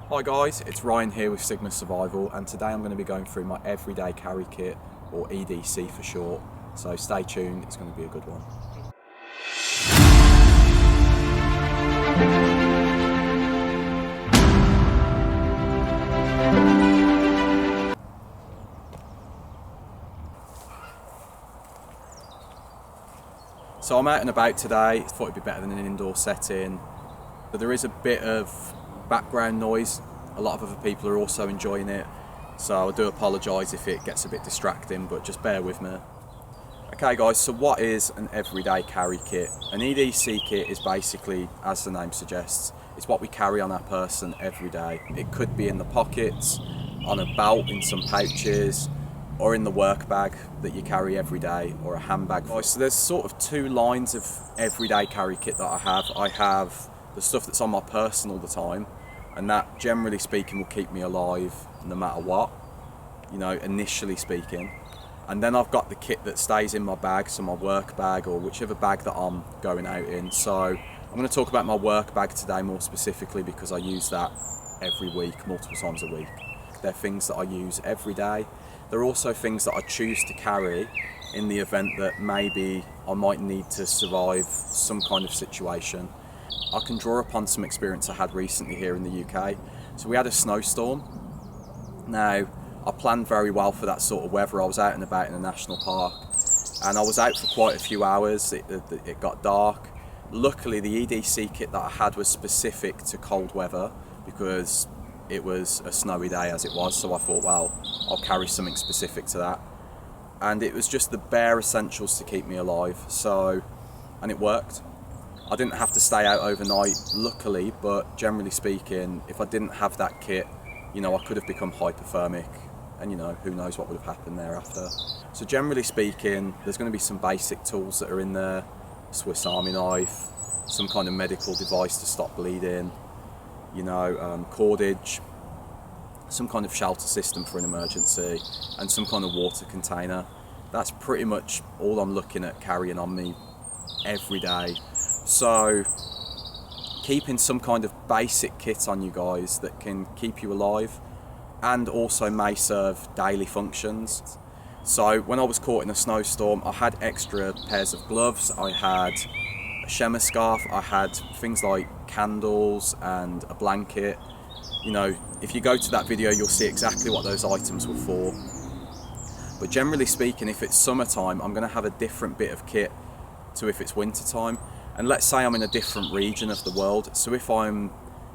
Hi guys, it's Ryan here with Sigma Survival, and today I'm going to be going through my everyday carry kit, or EDC for short. So stay tuned, it's going to be a good one. So I'm out and about today. Thought it'd be better than an indoor setting, but there is a bit of background noise. A lot of other people are also enjoying it, so I do apologise if it gets a bit distracting, but just bear with me. Okay guys, so what is an everyday carry kit? An EDC kit is basically, as the name suggests, it's what we carry on our person every day. It could be in the pockets, on a belt, in some pouches, or in the work bag that you carry every day, or a handbag. So there's sort of two lines of everyday carry kit that I have. I have the stuff that's on my person all the time, and that, generally speaking, will keep me alive no matter what, you know, initially speaking. And then I've got the kit that stays in my bag, so my work bag or whichever bag that I'm going out in. So I'm going to talk about my work bag today more specifically because I use that every week, multiple times a week. They're things that I use every day. They're also things that I choose to carry in the event that maybe I might need to survive some kind of situation. I can draw upon some experience I had recently here in the UK. So we had a snowstorm. Now, I planned very well for that sort of weather. I was out and about in a national park, and I was out for quite a few hours. It got dark. Luckily, the EDC kit that I had was specific to cold weather because it was a snowy day as it was, so I thought, well, I'll carry something specific to that. And it was just the bare essentials to keep me alive, and it worked. I didn't have to stay out overnight, luckily, but generally speaking, if I didn't have that kit, you know, I could have become hypothermic, and you know, who knows what would have happened thereafter. So generally speaking, there's going to be some basic tools that are in there: Swiss Army knife, some kind of medical device to stop bleeding, you know, cordage, some kind of shelter system for an emergency, and some kind of water container. That's pretty much all I'm looking at carrying on me every day. So keeping some kind of basic kit on you guys that can keep you alive and also may serve daily functions. So when I was caught in a snowstorm, I had extra pairs of gloves, I had a shemmer scarf, I had things like candles and a blanket. You know, if you go to that video, you'll see exactly what those items were for. But generally speaking, if it's summertime, I'm going to have a different bit of kit to if it's wintertime. And let's say I'm in a different region of the world. So if I'm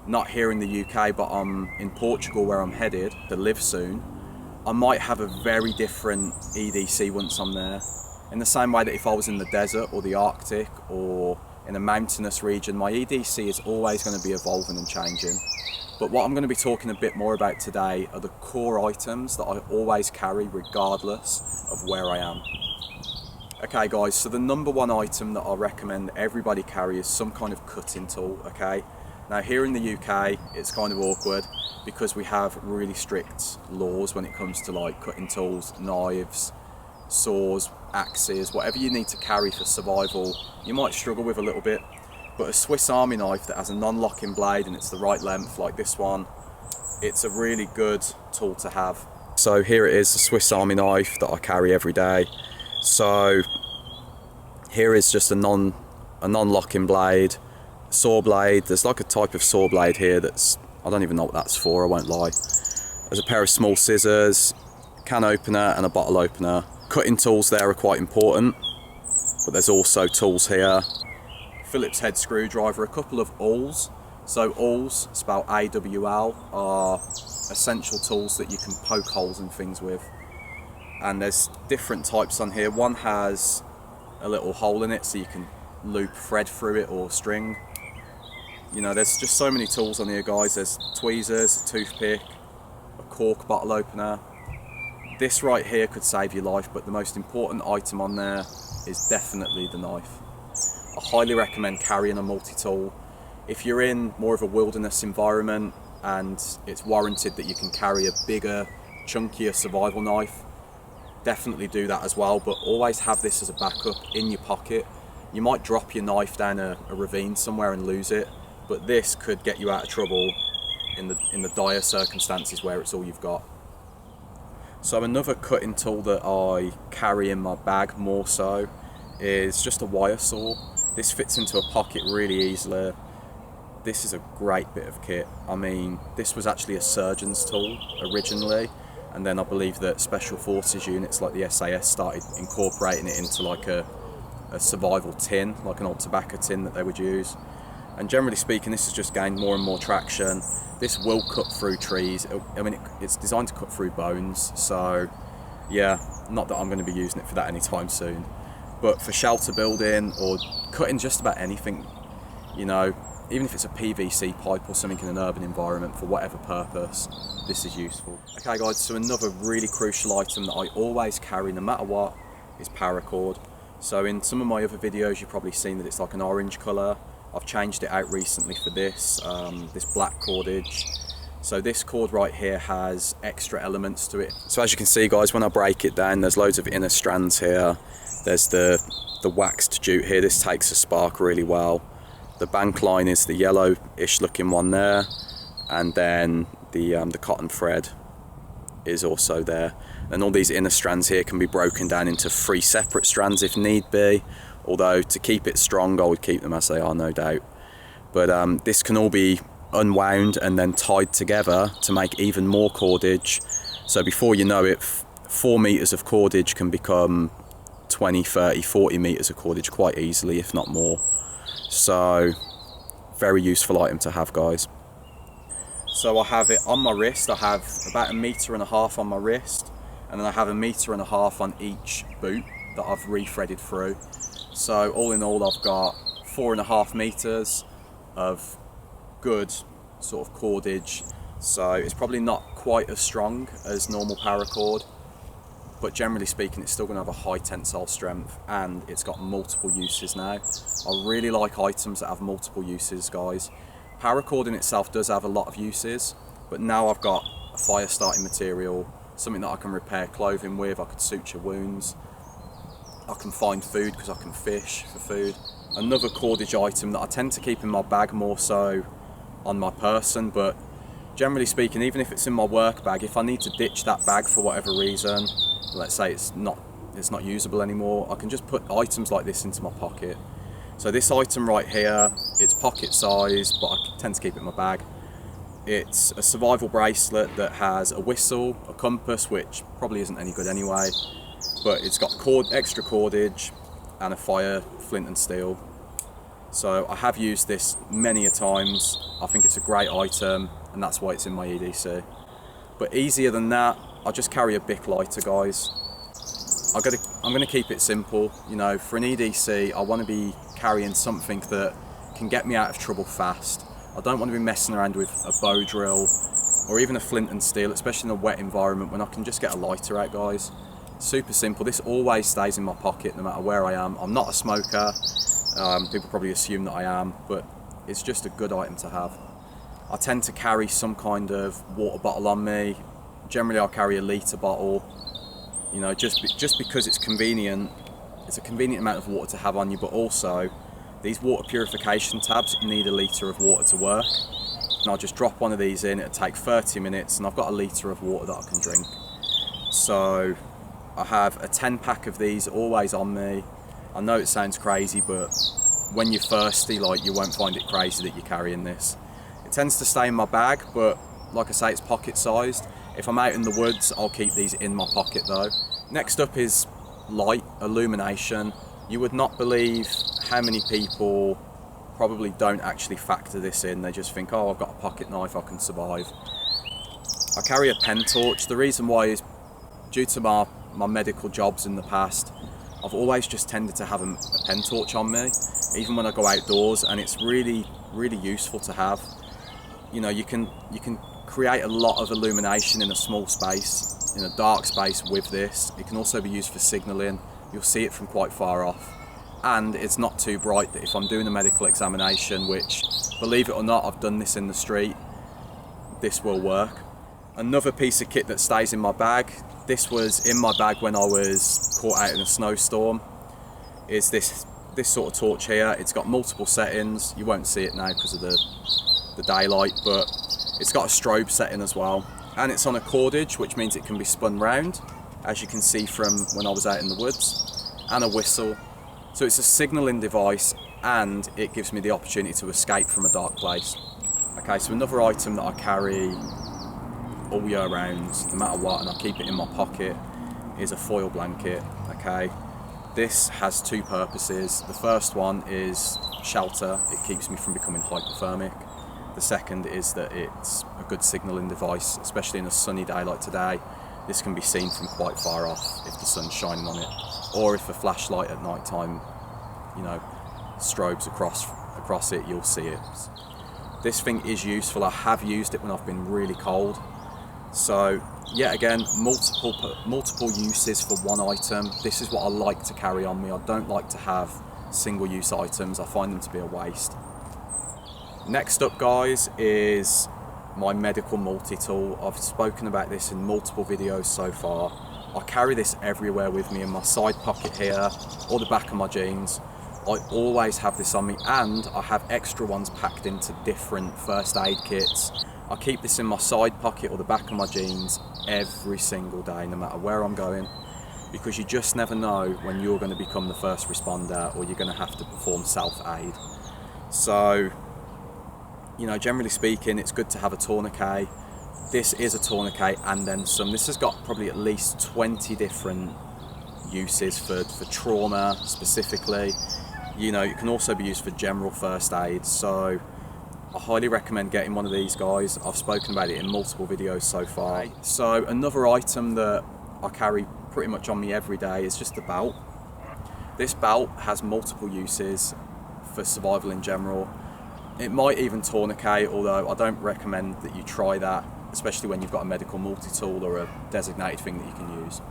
not here in the UK, but I'm in Portugal where I'm headed to live soon, I might have a very different EDC once I'm there. In the same way that if I was in the desert or the Arctic or in a mountainous region, my EDC is always going to be evolving and changing. But what I'm going to be talking a bit more about today are the core items that I always carry regardless of where I am. Okay guys, so the number one item that I recommend everybody carry is some kind of cutting tool, okay? Now here in the UK, it's kind of awkward because we have really strict laws when it comes to like cutting tools, knives, saws, axes, whatever you need to carry for survival, you might struggle with a little bit. But a Swiss Army knife that has a non-locking blade and it's the right length, like this one, it's a really good tool to have. So here it is, the Swiss Army knife that I carry every day. So here is just a non-locking blade, saw blade. There's like a type of saw blade here that's, I don't even know what that's for, I won't lie. There's a pair of small scissors, can opener and a bottle opener. Cutting tools there are quite important, but there's also tools here. Phillips head screwdriver, a couple of awls. So awls, spelled A-W-L, are essential tools that you can poke holes in things with. And there's different types on here. One has a little hole in it so you can loop thread through it or string. You know, there's just so many tools on here guys. There's tweezers, a toothpick, a cork bottle opener. This right here could save your life, but the most important item on there is definitely the knife. I highly recommend carrying a multi-tool. If you're in more of a wilderness environment and it's warranted that you can carry a bigger, chunkier survival knife, definitely do that as well, but always have this as a backup in your pocket. You might drop your knife down a ravine somewhere and lose it, but this could get you out of trouble in the dire circumstances where it's all you've got. So another cutting tool that I carry in my bag more so is just a wire saw. This fits into a pocket really easily. This is a great bit of kit. I mean, this was actually a surgeon's tool originally, and then I believe that special forces units like the SAS started incorporating it into like a survival tin, like an old tobacco tin that they would use. And generally speaking, this has just gained more and more traction. This will cut through trees. I mean, it's designed to cut through bones, so yeah, not that I'm going to be using it for that anytime soon. But for shelter building or cutting just about anything, you know, even if it's a PVC pipe or something in an urban environment, for whatever purpose, this is useful. Okay guys, so another really crucial item that I always carry no matter what is paracord. So in some of my other videos you've probably seen that it's like an orange colour. I've changed it out recently for this, this black cordage. So this cord right here has extra elements to it. So as you can see guys, when I break it down, there's loads of inner strands here. There's the waxed jute here. This takes a spark really well. The bank line is the yellowish looking one there, and then the cotton thread is also there. And all these inner strands here can be broken down into 3 separate strands if need be, although to keep it strong I would keep them as they are, no doubt. But this can all be unwound and then tied together to make even more cordage. So before you know it, 4 meters of cordage can become 20, 30, 40 meters of cordage quite easily, if not more. So very useful item to have, guys. So I have it on my wrist. I have about 1.5 meters on my wrist, and then I have 1.5 meters on each boot that I've re-threaded through. So all in all I've got 4.5 meters of good sort of cordage. So it's probably not quite as strong as normal paracord, but generally speaking it's still going to have a high tensile strength, and it's got multiple uses now. I really like items that have multiple uses, guys. Paracord in itself does have a lot of uses, but now I've got a fire starting material, something that I can repair clothing with, I could suture wounds, I can find food because I can fish for food. Another cordage item that I tend to keep in my bag more so on my person, but generally speaking, even if it's in my work bag, if I need to ditch that bag for whatever reason, let's say it's not usable anymore, I can just put items like this into my pocket. So this item right here, it's pocket size, but I tend to keep it in my bag. It's a survival bracelet that has a whistle, a compass, which probably isn't any good anyway, but it's got extra cordage and a fire, flint and steel. So I have used this many a times. I think it's a great item, and that's why it's in my EDC. But easier than that, I just carry a Bic lighter, guys. I'm gonna keep it simple. You know, for an EDC, I want to be carrying something that can get me out of trouble fast. I don't want to be messing around with a bow drill or even a flint and steel, especially in a wet environment when I can just get a lighter out, guys. Super simple. This always stays in my pocket no matter where I am. I'm not a smoker. People probably assume that I am, but it's just a good item to have. I tend to carry some kind of water bottle on me. Generally I'll carry a litre bottle, you know, just because it's convenient. It's a convenient amount of water to have on you, but also these water purification tabs need a litre of water to work. And I'll just drop one of these in, it'll take 30 minutes and I've got a litre of water that I can drink. So I have a 10 pack of these always on me. I know it sounds crazy, but when you're thirsty, like, you won't find it crazy that you're carrying this. It tends to stay in my bag, but like I say, it's pocket sized. If I'm out in the woods, I'll keep these in my pocket though. Next up is light, illumination. You would not believe how many people probably don't actually factor this in. They just think, oh, I've got a pocket knife, I can survive. I carry a pen torch. The reason why is due to my medical jobs in the past. I've always just tended to have a pen torch on me, even when I go outdoors, and it's really, really useful to have. You know, you can create a lot of illumination in a small space, in a dark space with this. It can also be used for signalling. You'll see it from quite far off. And it's not too bright that if I'm doing a medical examination, which, believe it or not, I've done this in the street, this will work. Another piece of kit that stays in my bag, this was in my bag when I was caught out in a snowstorm, is this sort of torch here. It's got multiple settings. You won't see it now because of the daylight, but It's got a strobe setting as well, and it's on a cordage, which means it can be spun round, as you can see from when I was out in the woods, and a whistle. So it's a signalling device, and it gives me the opportunity to escape from a dark place. Okay, so another item that I carry all year round, no matter what, and I keep it in my pocket, is a foil blanket. Okay, this has two purposes. The first one is shelter. It keeps me from becoming hypothermic. The second is that it's a good signalling device, especially in a sunny day like today. This can be seen from quite far off if the sun's shining on it, or if a flashlight at night time, you know, strobes across it, you'll see it. This thing is useful. I have used it when I've been really cold. So yet again, multiple uses for one item. This is what I like to carry on me. I don't like to have single-use items. I find them to be a waste. Next up, guys, is my medical multi-tool. I've spoken about this in multiple videos so far. I carry this everywhere with me, in my side pocket here, or the back of my jeans. I always have this on me, and I have extra ones packed into different first aid kits. I keep this in my side pocket or the back of my jeans every single day, no matter where I'm going, because you just never know when you're going to become the first responder or you're going to have to perform self-aid. So, you know, generally speaking, it's good to have a tourniquet. This is a tourniquet and then some. This has got probably at least 20 different uses for trauma specifically. You know, it can also be used for general first aid. So I highly recommend getting one of these, guys. I've spoken about it in multiple videos so far. So another item that I carry pretty much on me every day is just the belt. This belt has multiple uses for survival in general. It might even tourniquet, although I don't recommend that you try that, especially when you've got a medical multi-tool or a designated thing that you can use.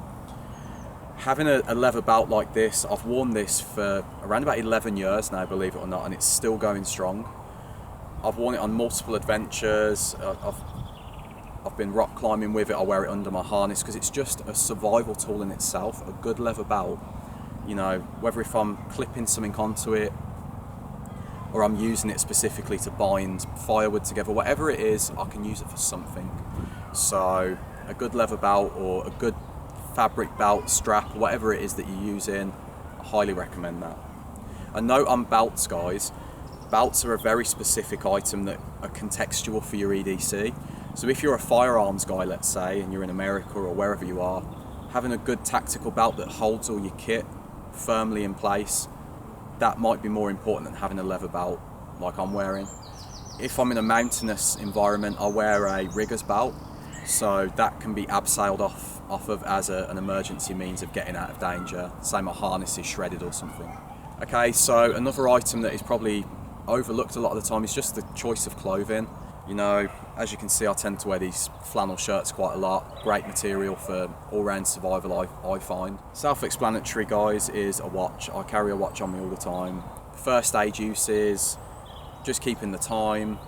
Having a leather belt like this, I've worn this for around about 11 years now, believe it or not, and it's still going strong. I've worn it on multiple adventures. I've been rock climbing with it. I wear it under my harness because it's just a survival tool in itself. A good leather belt, you know, whether if I'm clipping something onto it or I'm using it specifically to bind firewood together, whatever it is, I can use it for something. So a good leather belt or a good fabric belt, strap, whatever it is that you're using, I highly recommend that. A note on belts, guys. Belts are a very specific item that are contextual for your EDC. So if you're a firearms guy, let's say, and you're in America or wherever you are, having a good tactical belt that holds all your kit firmly in place, that might be more important than having a leather belt like I'm wearing. If I'm in a mountainous environment, I wear a rigger's belt, so that can be abseiled off of as an emergency means of getting out of danger. Say my harness is shredded or something. Okay, so another item that is probably overlooked a lot of the time is just the choice of clothing. You know, as you can see, I tend to wear these flannel shirts quite a lot. Great material for all-round survival, I find. Self-explanatory, guys, is a watch. I carry a watch on me all the time. First aid uses, just keeping the time.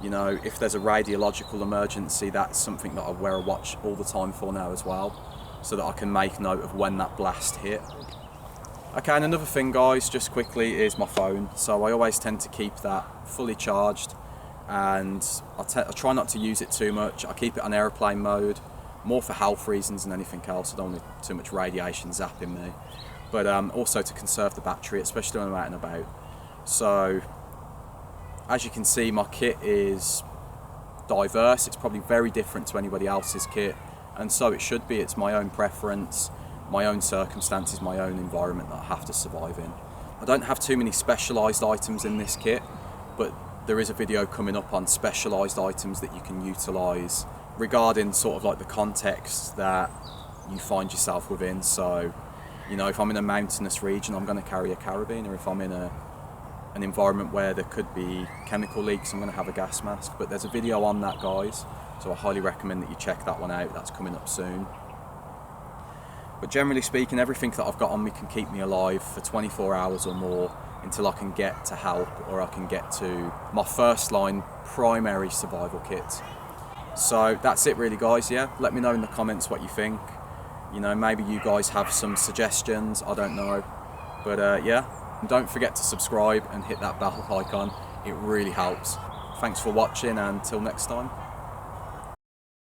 You know, if there's a radiological emergency, that's something that I wear a watch all the time for now as well, so that I can make note of when that blast hit. Okay, and another thing, guys, just quickly, is my phone. So I always tend to keep that fully charged, and I try not to use it too much. I keep it on airplane mode, more for health reasons than anything else. I don't want too much radiation zapping me, but also to conserve the battery, especially when I'm out and about. So as you can see, my kit is diverse. It's probably very different to anybody else's kit, and so it should be. It's my own preference, my own circumstances, my own environment that I have to survive in. I don't have too many specialised items in this kit, but there is a video coming up on specialised items that you can utilise regarding sort of like the context that you find yourself within. So, you know, if I'm in a mountainous region, I'm going to carry a carabiner. If I'm in an environment where there could be chemical leaks, I'm going to have a gas mask. But there's a video on that, guys, so I highly recommend that you check that one out. That's coming up soon. But generally speaking, everything that I've got on me can keep me alive for 24 hours or more until I can get to help, or I can get to my first line primary survival kit. So that's it really, guys. Yeah, let me know in the comments what you think. You know, maybe you guys have some suggestions, I don't know. But yeah, and don't forget to subscribe and hit that bell icon. It really helps. Thanks for watching, and until next time.